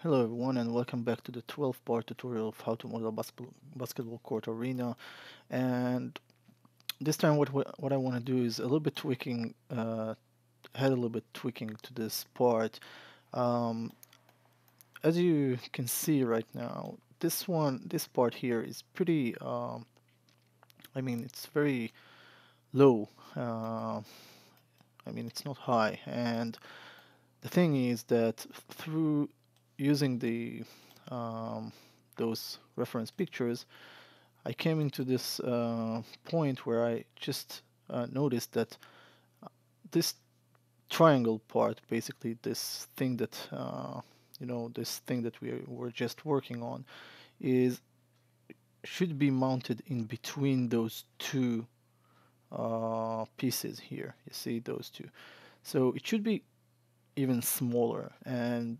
Hello everyone and welcome back to the 12-part tutorial of how to model a basketball court arena. And this time what I want to do is a little bit tweaking, add a little bit tweaking to this part. Um, as you can see right now, this part here is pretty, it's very low. It's not high. And the thing is that through using um, those reference pictures, I came into this point where I just noticed that this triangle part, basically this thing that we were just working on, is should be mounted in between those two pieces here. You see those two, so it should be even smaller, and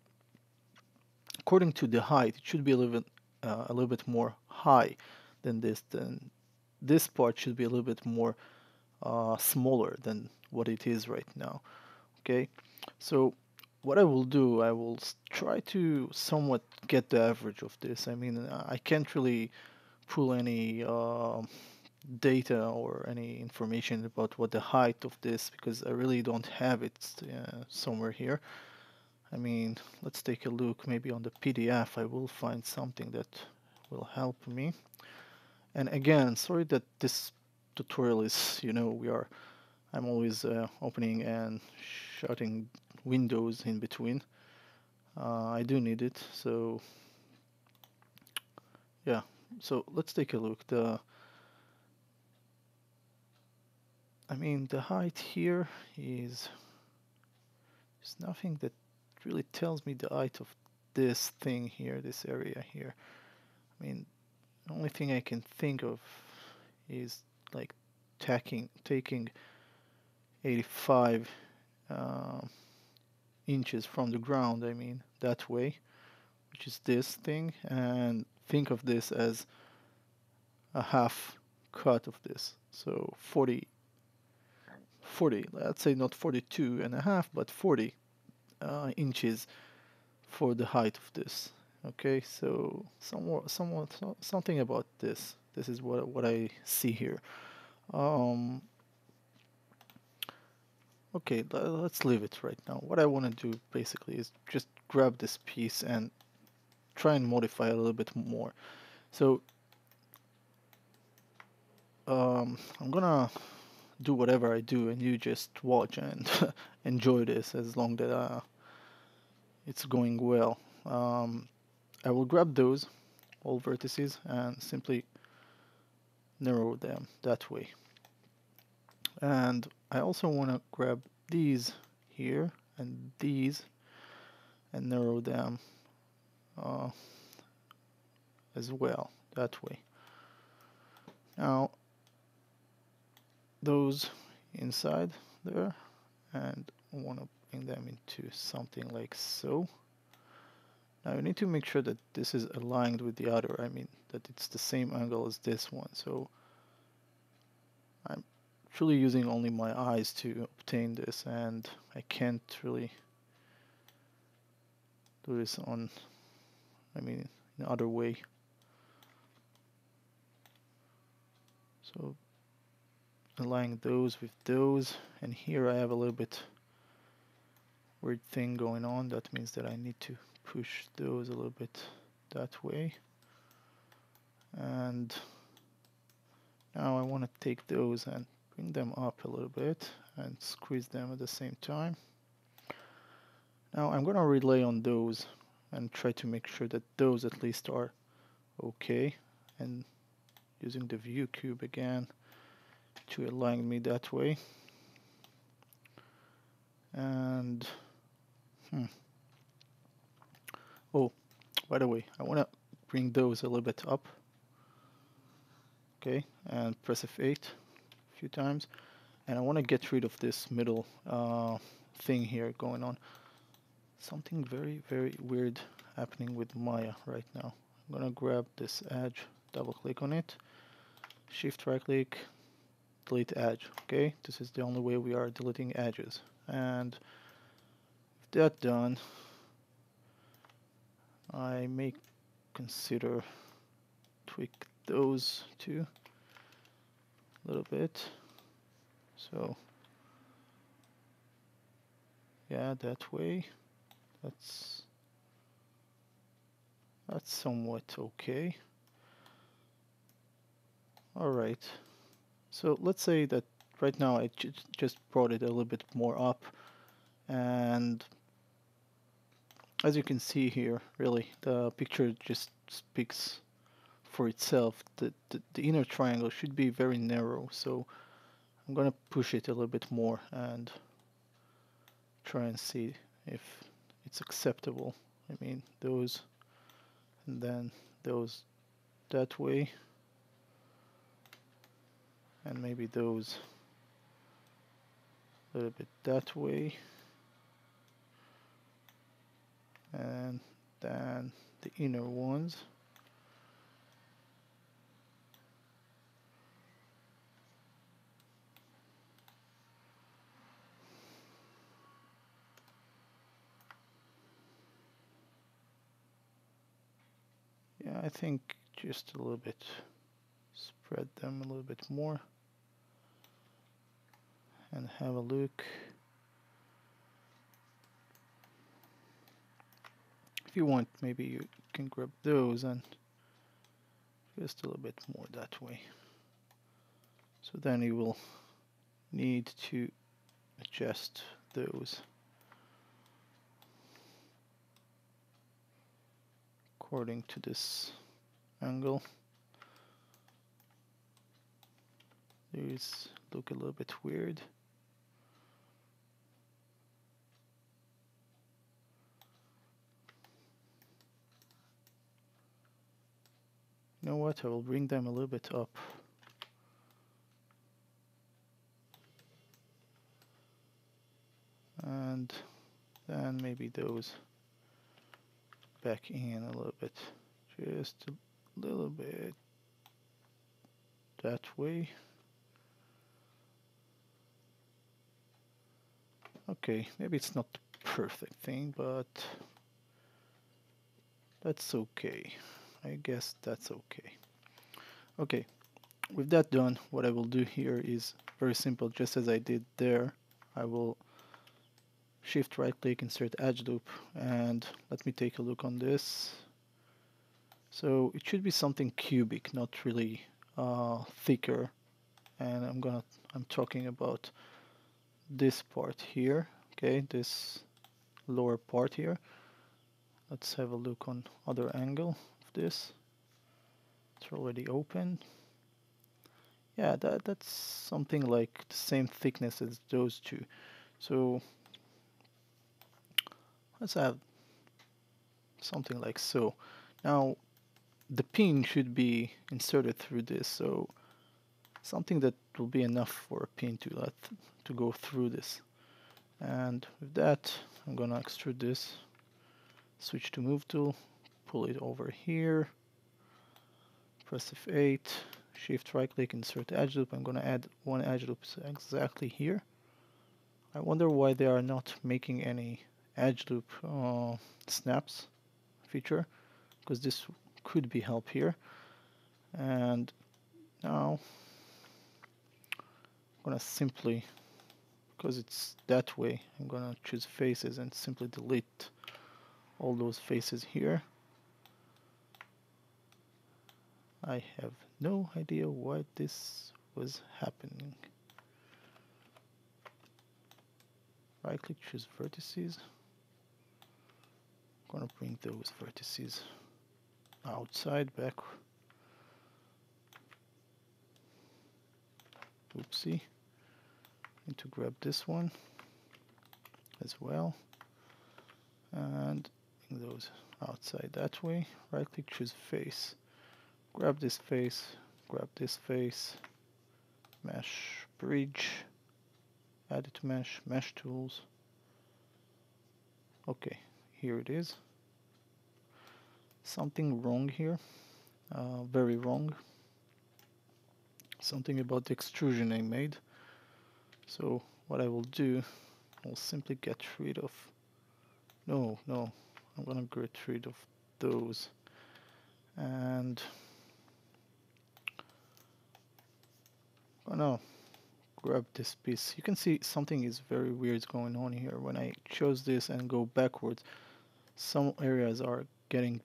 according to the height, it should be a little bit more high than this. Then this part should be a little bit more smaller than what it is right now. Okay, so what I will do, I will try to somewhat get the average of this. I can't really pull any data or any information about what the height of this, because I really don't have it somewhere here. Let's take a look. Maybe on the PDF I will find something that will help me. And again, sorry that this tutorial is, I'm always opening and shutting windows in between. I do need it, so yeah. So let's take a look. The height here is nothing that really tells me the height of this thing here, this area here. The only thing I can think of is like taking 85 uh, inches from the ground. That way, which is this thing, and think of this as a half cut of this. So 40, let's say not 42 and a half, but 40 inches for the height of this. Okay, so something about this. This is what I see here. Um, okay, let's leave it right now. What I want to do basically is just grab this piece and try and modify it a little bit more. So I'm gonna do whatever I do, and you just watch and enjoy this as long that it's going well. I will grab those all vertices and simply narrow them that way. And I also want to grab these here and these and narrow them uh, as well that way. Now those inside there, and I want to bring them into something like so. Now you need to make sure that this is aligned with the other, that it's the same angle as this one. So I'm truly using only my eyes to obtain this, and I can't really do this in other way. So align those with those, and here I have a little bit weird thing going on. That means that I need to push those a little bit that way. And now I want to take those and bring them up a little bit and squeeze them at the same time. Now I'm going to relay on those and try to make sure that those at least are okay, and using the view cube again to align me that way. And oh, by the way, I want to bring those a little bit up. Okay, and press F8 a few times, and I want to get rid of this middle thing here going on. Something very, very weird happening with Maya right now. I'm gonna grab this edge, double click on it, shift right click, delete edge. Okay, this is the only way we are deleting edges. And with that done, I may consider tweak those two a little bit. So yeah, that way. That's somewhat okay. All right. So let's say that right now I just brought it a little bit more up, and as you can see here, really, the picture just speaks for itself. The inner triangle should be very narrow, so I'm gonna push it a little bit more and try and see if it's acceptable. I mean, those, and then those that way, and maybe those a little bit that way, and then the inner ones. Yeah, I think just a little bit, spread them a little bit more and have a look. If you want, maybe you can grab those and just a little bit more that way. So then you will need to adjust those according to this angle. These look a little bit weird. You know what? I will bring them a little bit up. And then maybe those back in a little bit. Just a little bit that way. Okay, maybe it's not the perfect thing, but that's okay. I guess that's okay. Okay, with that done, what I will do here is very simple, just as I did there. I will shift right click, insert edge loop, and let me take a look on this. So it should be something cubic, not really thicker. And I'm talking about this part here, okay, this lower part here. Let's have a look on other angle of this. It's already open. Yeah, that's something like the same thickness as those two. So let's have something like so. Now the pin should be inserted through this, so something that will be enough for a pin to go through this. And with that, I'm gonna extrude this, switch to move tool, pull it over here, press F8, shift right click, insert edge loop. I'm gonna add one edge loop exactly here. I wonder why they are not making any edge loop snaps feature, because this could be help here. And now I'm gonna simply, because it's that way, I'm gonna choose faces and simply delete all those faces here. I have no idea why this was happening. Right click, choose vertices. I'm gonna bring those vertices outside, back. Oopsie. Need to grab this one as well. And bring those outside that way. Right click, choose face. Grab this face, grab this face. Mesh bridge. Add it to mesh, mesh tools. Okay, here it is. Something wrong here, very wrong. Something about the extrusion I made. So what I will do, I'll simply get rid of, no, I'm gonna get rid of those. And oh no, grab this piece. You can see something is very weird going on here. When I chose this and go backwards, some areas are getting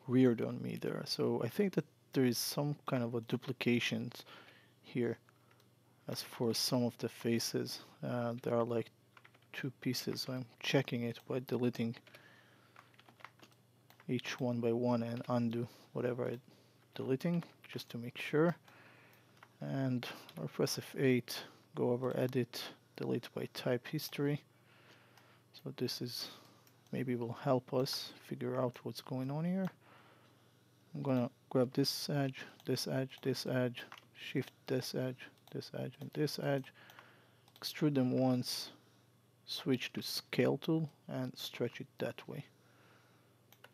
weird on me there. So I think that there is some kind of a duplication here. As for some of the faces, there are like two pieces. So I'm checking it by deleting each one by one and undo whatever I'm deleting just to make sure. And I'll press F8, go over edit, delete by type history. So this is maybe will help us figure out what's going on here. I'm gonna grab this edge, this edge, this edge, shift this edge, and this edge, extrude them once, switch to scale tool and stretch it that way.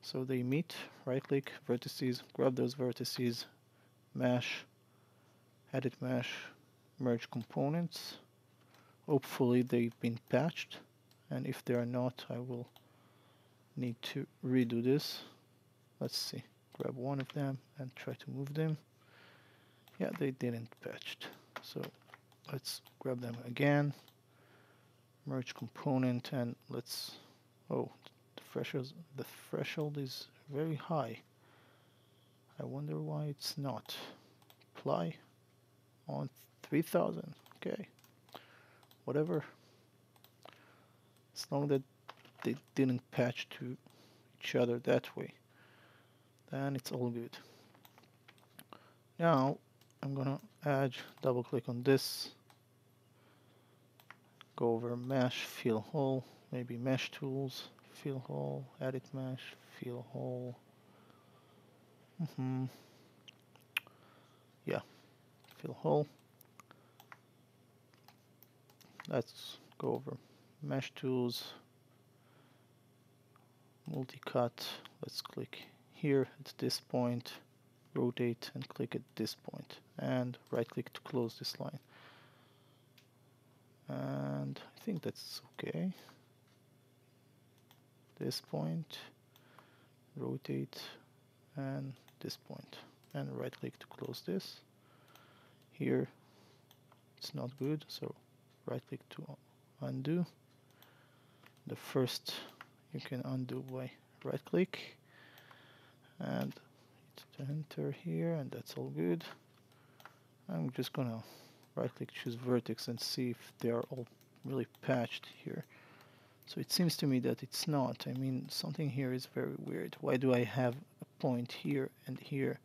So they meet, right click, vertices, grab those vertices, mesh, edit mesh, merge components. Hopefully they've been patched, and if they are not, I will need to redo this. Let's see, grab one of them and try to move them. Yeah, they didn't patched. So let's grab them again, merge component, and let's, oh, the threshold is very high. I wonder why it's not. Apply on 3000. Okay, whatever. As long that they didn't patch to each other that way, then it's all good. Now I'm gonna double click on this, go over mesh, fill hole, maybe mesh tools, fill hole, edit mesh, fill hole. Yeah, fill hole. Let's go over mesh tools, multi-cut. Let's click here at this point, rotate and click at this point, and right click to close this line. And I think that's okay. This point, rotate, and this point, and right click to close this. Here it's not good, so right click to undo. The first you can undo by right click and hit enter here, and that's all good. I'm just gonna right click, choose vertex, and see if they are all really patched here. So it seems to me that it's not. I mean, something here is very weird. Why do I have a point here and here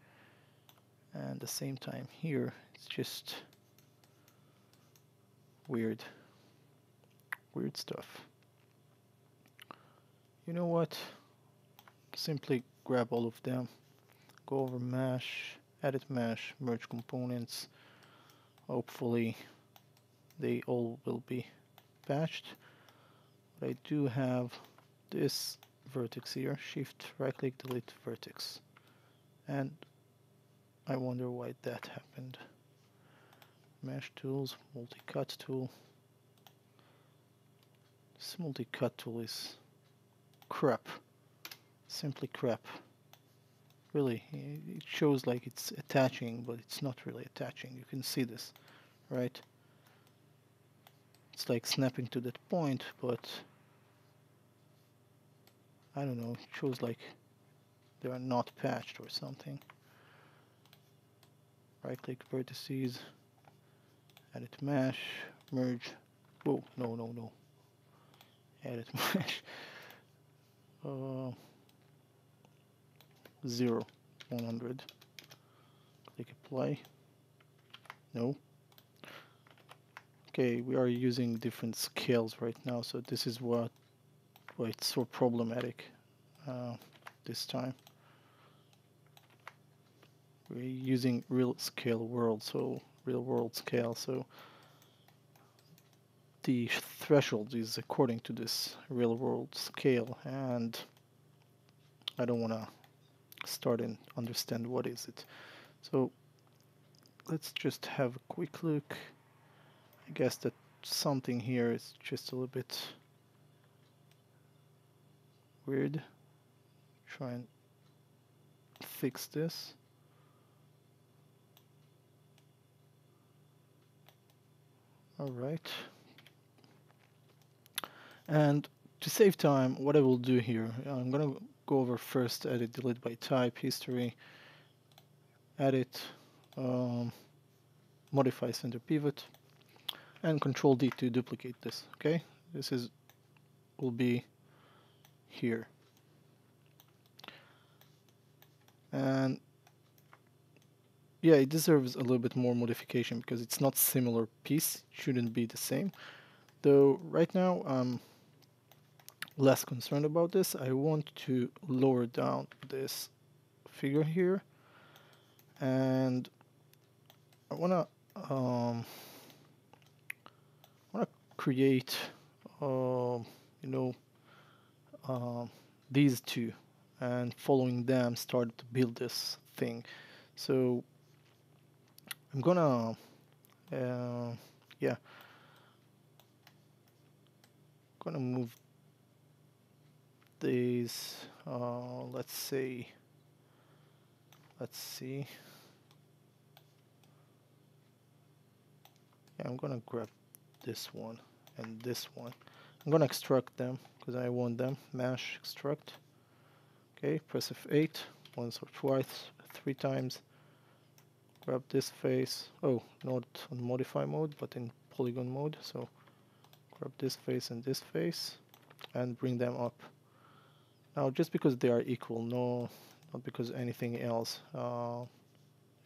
and the same time here? It's just weird stuff. You know what? Simply grab all of them, go over mesh, edit mesh, merge components. Hopefully they all will be patched. But I do have this vertex here, shift right click, delete vertex, and I wonder why that happened. Mesh tools, multi-cut tool. This multi-cut tool is crap, simply crap. Really, it shows like it's attaching, but it's not really attaching. You can see this, right? It's like snapping to that point, but I don't know, it shows like they are not patched or something. Right click vertices, edit mesh, merge. Whoa, no. Edit mesh. 0, 100. Click apply. No. Okay, we are using different scales right now, so this is why it's so problematic this time. We're using real world scale, so the threshold is according to this real world scale, and I don't want to start and understand what is it. So let's just have a quick look. I guess that something here is just a little bit weird. Try and fix this. All right. And to save time, what I will do here, I'm going to go over first edit, delete by type, history, edit, modify center pivot, and Control D to duplicate this. Okay, this will be here, and yeah, it deserves a little bit more modification because it's not similar piece. It shouldn't be the same. Though right now I'm less concerned about this. I want to lower down this figure here, and I wanna create you know these two, and following them start to build this thing. So I'm gonna yeah, gonna move these, let's see, yeah, I'm gonna grab this one and this one. I'm gonna extract them because I want them. Mesh extract. Okay, press F8 once or twice, 3 times. Grab this face. Oh, not on modify mode, but in polygon mode. So grab this face and this face, and bring them up. Now, just because they are equal, no, not because anything else.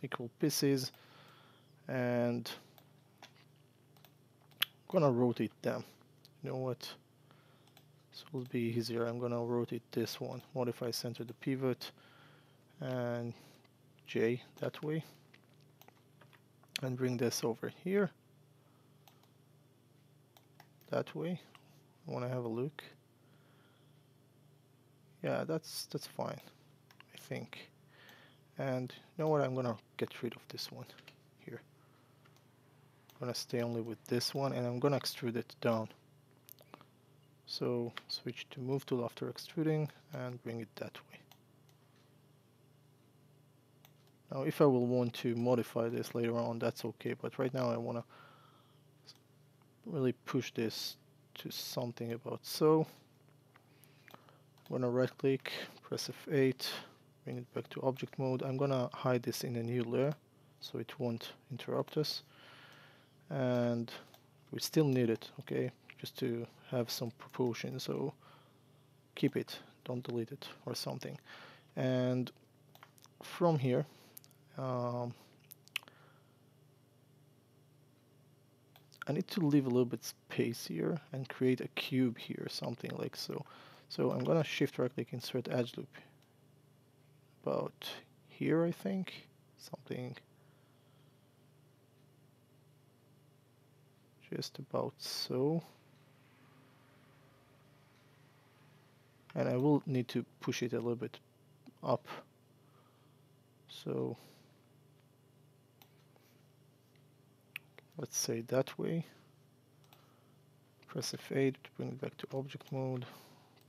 Equal pieces, and I'm gonna rotate them. You know what? This will be easier. I'm gonna rotate this one. Modify center the pivot, and J that way, and bring this over here. That way. I want to have a look. Yeah, that's fine, I think. And you know what? I'm gonna get rid of this one here. I'm gonna stay only with this one, and I'm gonna extrude it down. So switch to move tool after extruding and bring it that way. Now if I will want to modify this later on, that's okay, but right now I want to really push this to something about so. I'm gonna right click, press F8, bring it back to object mode. I'm gonna hide this in a new layer so it won't interrupt us, and we still need it, okay, just to have some proportion, so keep it, don't delete it or something. And from here I need to leave a little bit space here and create a cube here, something like so. So I'm gonna shift right click, insert edge loop about here, I think, something just about so. And I will need to push it a little bit up. So let's say that way. Press F8 to bring it back to object mode.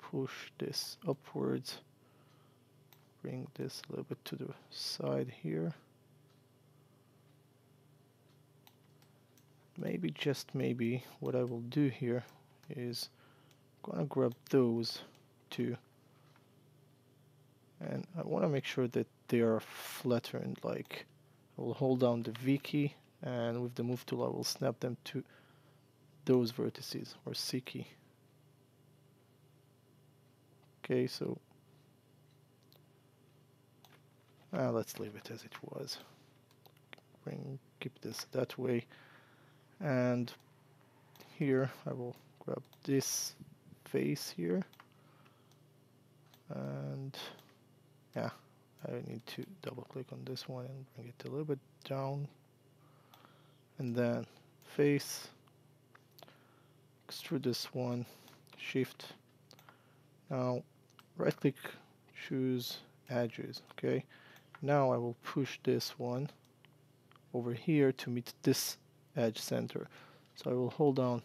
Push this upwards. Bring this a little bit to the side here. Maybe, just maybe, what I will do here is I'm gonna grab those two, and I want to make sure that they are flattened. Like, I will hold down the V key, and with the move tool I will snap them to those vertices, or C key. Okay, so let's leave it as it was. Keep this that way, and here I will grab this face here, and yeah, I need to double click on this one and bring it a little bit down, and then face, extrude this one, shift. Now right click, choose edges. Okay, now I will push this one over here to meet this edge center. So I will hold down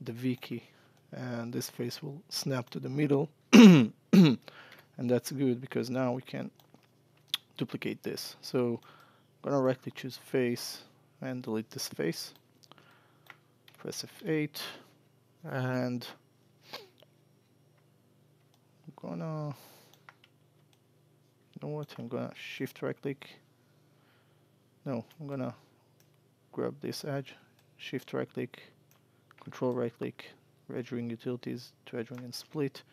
the V key, and this face will snap to the middle. And that's good because now we can duplicate this. So I'm gonna right click, choose face, and delete this face. Press F8, and I'm gonna, you know what, I'm gonna shift right click. No, I'm gonna grab this edge, shift right click, control right click, edge ring utilities to edge ring and split,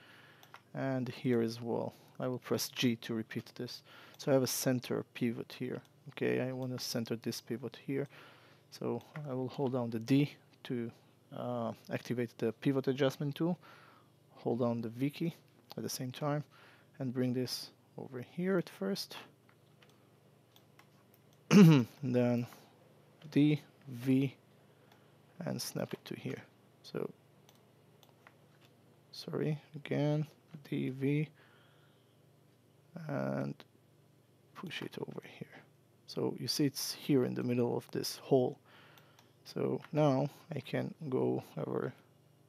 and here as well. I will press G to repeat this. So I have a center pivot here. Okay, I want to center this pivot here. So I will hold down the D to activate the pivot adjustment tool. Hold down the V key at the same time and bring this over here at first. And then D, V, and snap it to here. So, sorry, again, D, V, and push it over here. So you see it's here in the middle of this hole. So now I can go over,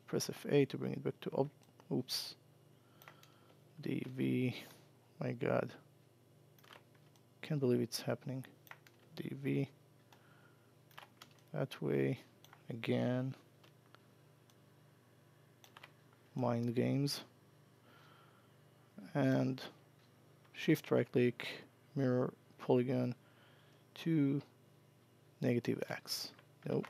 press F8 to bring it back to, oops, DV, my god, can't believe it's happening. DV, that way, again, mind games, and shift right click, mirror polygon to negative X, nope,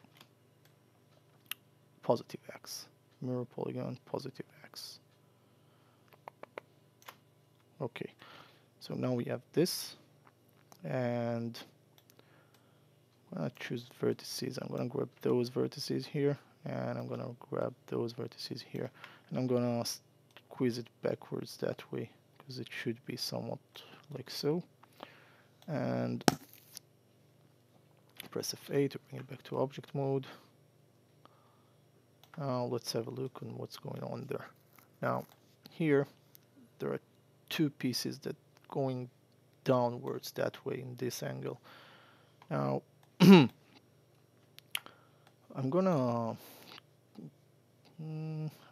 positive X, mirror polygon, positive X. Okay, so now we have this, and I'm gonna choose vertices. I'm gonna grab those vertices here, and I'm gonna grab those vertices here, and I'm gonna squeeze it backwards that way, because it should be somewhat like so. And press F8 to bring it back to object mode. Let's have a look on what's going on there. Now, here, there are two pieces that going downwards that way in this angle. Now, I'm gonna,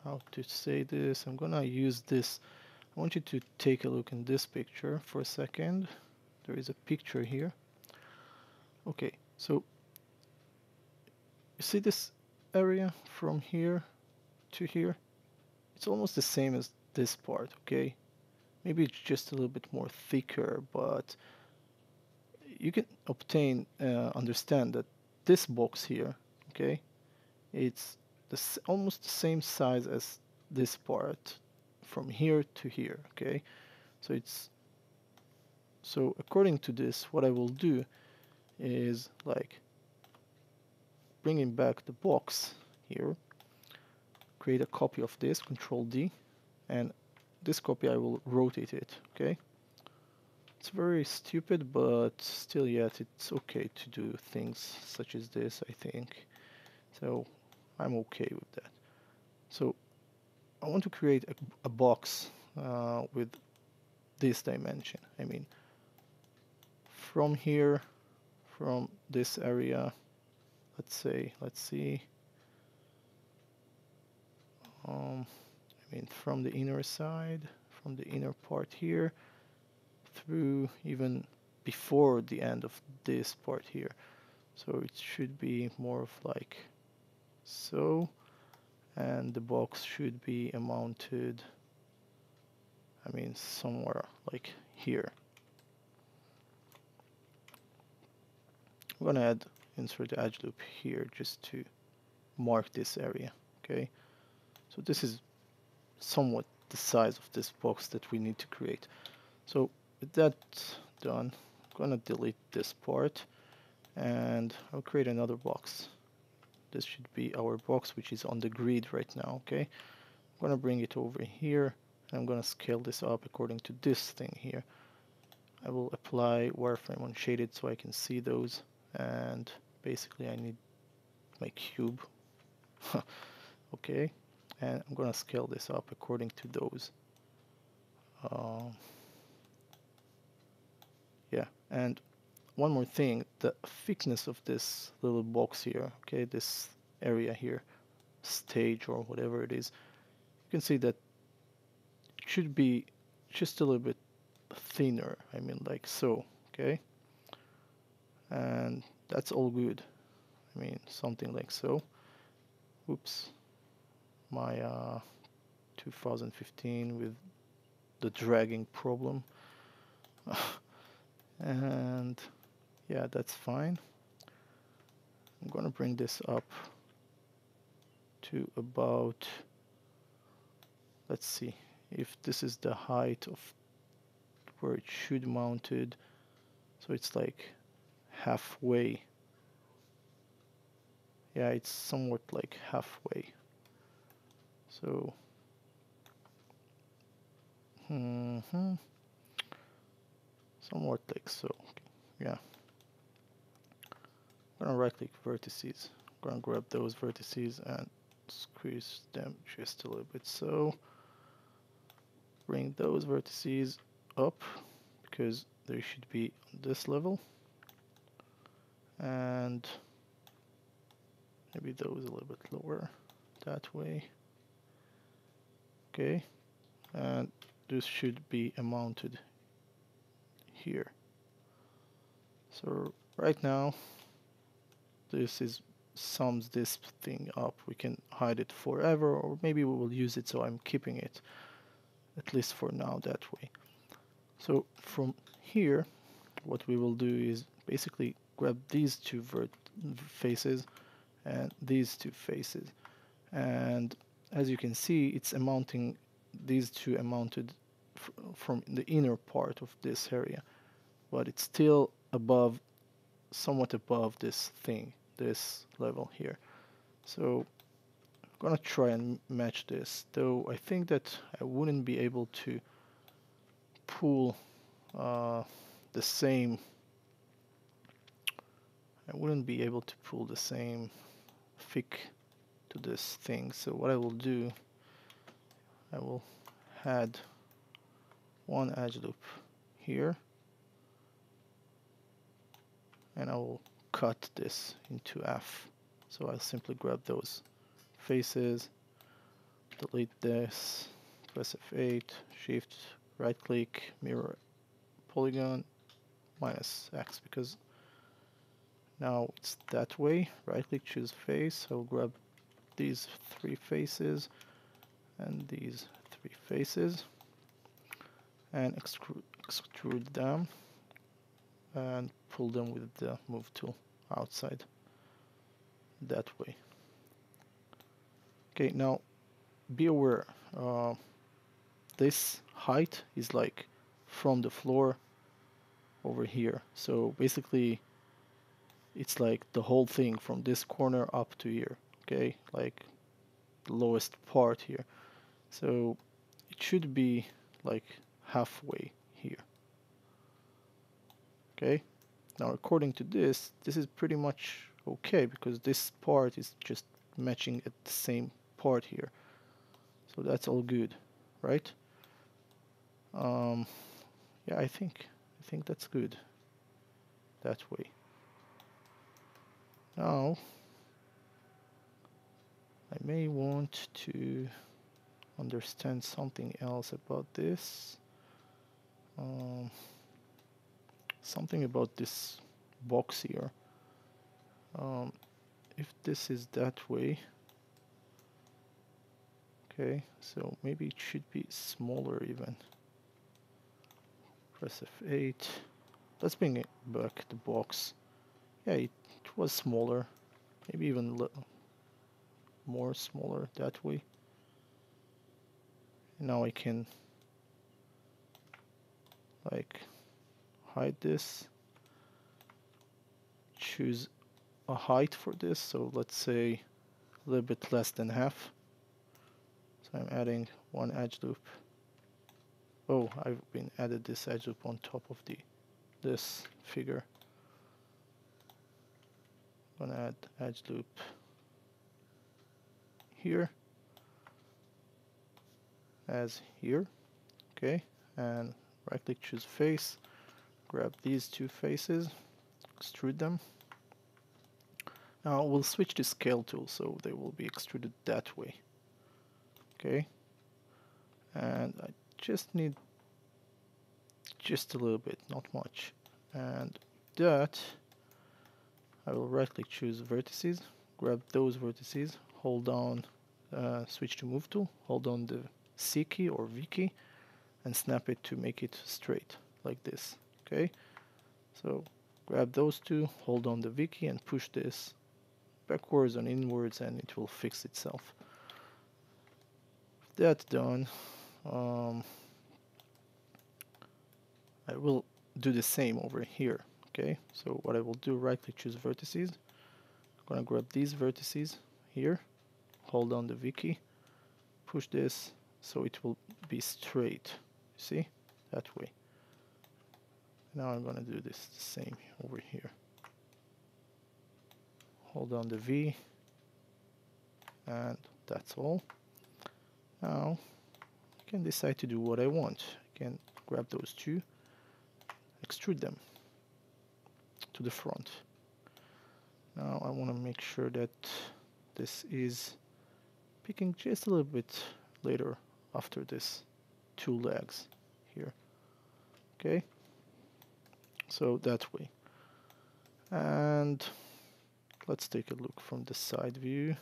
how to say this? I'm gonna use this. I want you to take a look in this picture for a second. There is a picture here. Okay, so you see this area from here to here? It's almost the same as this part, okay? Maybe it's just a little bit more thicker, but you can understand that this box here, okay, it's almost the same size as this part from here to here, okay? So according to this, what I will do is like bringing back the box here, create a copy of this, Control D, and this copy I will rotate it, okay? It's very stupid, but still yet it's okay to do things such as this, I think. So I'm okay with that. So I want to create a box with this dimension. I mean, from here, from this area, let's see, I mean, from the inner side, from the inner part here, through even before the end of this part here. So it should be more of like so, and the box should be mounted, I mean, somewhere like here. I'm gonna insert the edge loop here just to mark this area, okay? So this is somewhat the size of this box that we need to create. So with that done, I'm gonna delete this part and I'll create another box. This should be our box, which is on the grid right now, okay? I'm gonna bring it over here and I'm gonna scale this up according to this thing here. I will apply wireframe on shaded so I can see those, and basically I need my cube. Okay, and I'm gonna scale this up according to those. Yeah, and one more thing, the thickness of this little box here, okay, this area here, stage or whatever it is, you can see that it should be just a little bit thinner, I mean like so, okay? And that's all good. I mean something like so. Oops, my 2015 with the dragging problem. And yeah, that's fine. I'm gonna bring this up to about, let's see if this is the height of where it should mounted. So it's like halfway. Yeah, it's somewhat like halfway. So somewhat like so. Okay. Yeah. I'm gonna right click vertices. I'm gonna grab those vertices and squeeze them just a little bit so. Bring those vertices up because they should be on this level. And maybe those a little bit lower that way. Okay. And this should be mounted here. So right now this is sums this thing up. We can hide it forever, or maybe we will use it, so I'm keeping it at least for now that way. So from here what we will do is basically grab these two faces and these two faces, and as you can see it's mounting these two mounted from the inner part of this area, but it's still above, somewhat above this thing, this level here. So I'm gonna try and match this, though I think that I wouldn't be able to pull the same, I wouldn't be able to pull the same thick to this thing. So what I will do, I will add one edge loop here, and I will cut this into F. So I'll simply grab those faces, delete this, press F8, shift, right click, mirror polygon, minus X, because now it's that way. Right click, choose face. I'll grab these three faces and these three faces and extrude them and pull them with the move tool outside that way. Okay, now be aware, this height is like from the floor over here. So basically it's like the whole thing from this corner up to here, okay, like the lowest part here. So it should be like halfway here. Okay, now according to this is pretty much okay because this part is just matching at the same part here. So that's all good, right? Yeah, I think that's good that way. Now I may want to understand something else about this. Something about this box here. If this is that way, okay, so maybe it should be smaller even. Press F8. Let's bring it back the box. Yeah, it was smaller, maybe even more smaller that way. Now I can like hide this, choose a height for this, so let's say a little bit less than half. So I'm adding one edge loop. Oh, I've been added this edge loop on top of this figure. I'm gonna add edge loop here as here, okay, and right click, choose face, grab these two faces, extrude them. Now we'll switch to scale tool so they will be extruded that way, okay, and I just need just a little bit, not much. And that, I will right click, choose vertices, grab those vertices, hold down, switch to move tool, hold on the C key or V key, and snap it to make it straight, like this, okay? So grab those two, hold on the V key, and push this backwards and inwards, and it will fix itself. With that done, I will do the same over here, okay? So what I will do, right click, choose vertices, I'm gonna grab these vertices here, hold on the V key, push this so it will be straight, see, that way. Now I'm gonna do this the same over here. Hold on the V, and that's all. Now I can decide to do what I want. I can grab those two, extrude them to the front. Now I want to make sure that this is picking just a little bit later after this two legs here. Okay, so that way. And let's take a look from the side view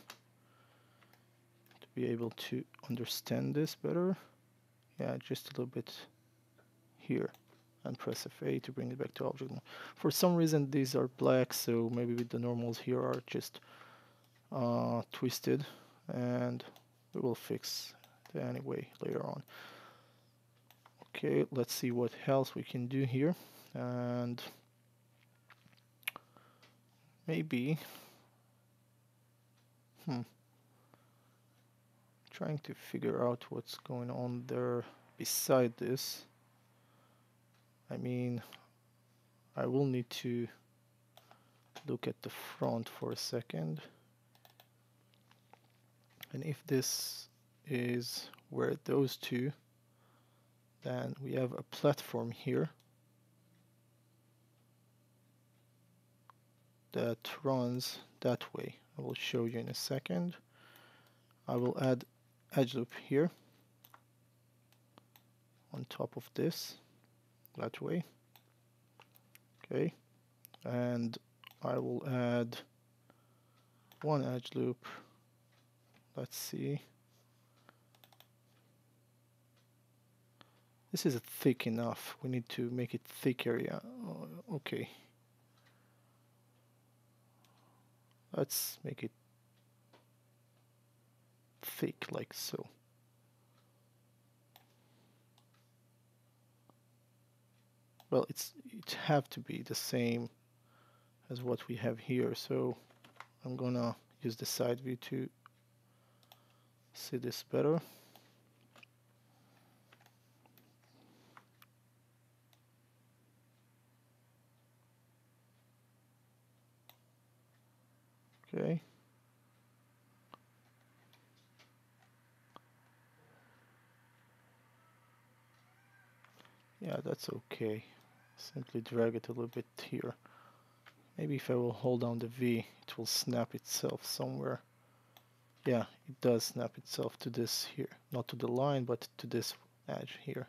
to be able to understand this better. Yeah, just a little bit here, and press F8 to bring it back to object mode. For some reason these are black, so maybe with the normals here are just twisted, and we will fix it anyway later on. Okay, let's see what else we can do here, and maybe trying to figure out what's going on there beside this. I mean, I will need to look at the front for a second, and if this is where those two, then we have a platform here that runs that way. I will show you in a second. I will add edge loop here on top of this, that way. Okay, and I will add one edge loop. Let's see. This is thick enough. We need to make it thicker. Yeah. Okay. Let's make it thick like so. Well, it have to be the same as what we have here. So I'm gonna use the side view to see this better. Okay. Yeah, that's okay. Simply drag it a little bit here. Maybe if I will hold down the V, it will snap itself somewhere. Yeah, it does snap itself to this here. Not to the line, but to this edge here.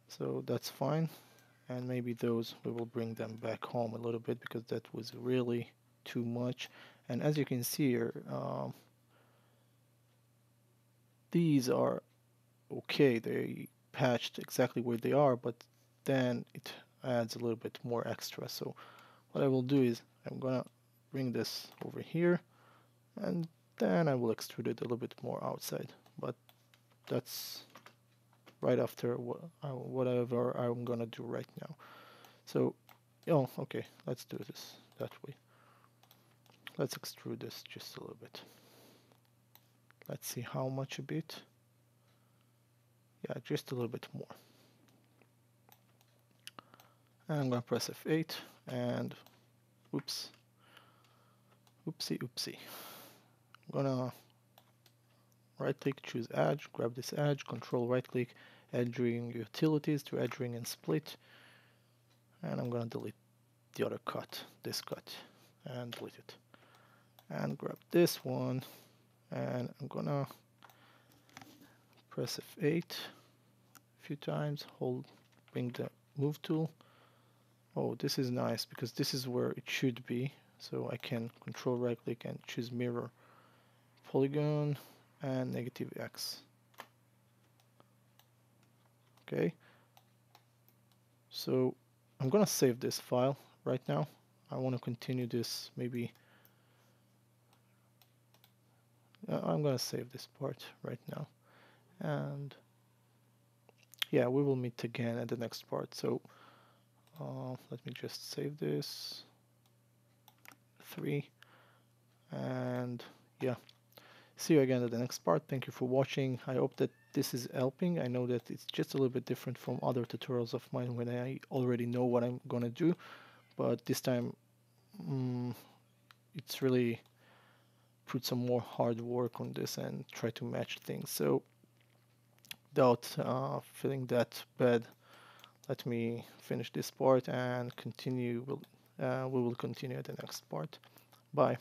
So that's fine. And maybe those, we will bring them back home a little bit because that was really too much. And as you can see here, these are okay. They patched exactly where they are, but then it adds a little bit more extra. So what I will do is I'm gonna bring this over here, and then I will extrude it a little bit more outside. But that's right after whatever I'm gonna do right now. So, oh, okay, let's do this that way. Let's extrude this just a little bit. Let's see how much a bit. Yeah, just a little bit more. And I'm gonna press F8 and oops. Oopsie. I'm gonna right click, choose edge, grab this edge, control right click, edging utilities to edging and split. And I'm gonna delete the other cut, this cut, and delete it. And grab this one, and I'm gonna press F8 a few times, bring the move tool. Oh, this is nice because this is where it should be. So I can control right click and choose mirror polygon and -X. Okay. So I'm gonna save this file right now. I want to continue this maybe. I'm gonna save this part right now. And yeah, we will meet again at the next part. So let me just save this. 3. And yeah, see you again at the next part. Thank you for watching. I hope that this is helping. I know that it's just a little bit different from other tutorials of mine when I already know what I'm gonna do, but this time it's really put some more hard work on this and try to match things. So without feeling that bad, let me finish this part and continue. We will continue at the next part. Bye.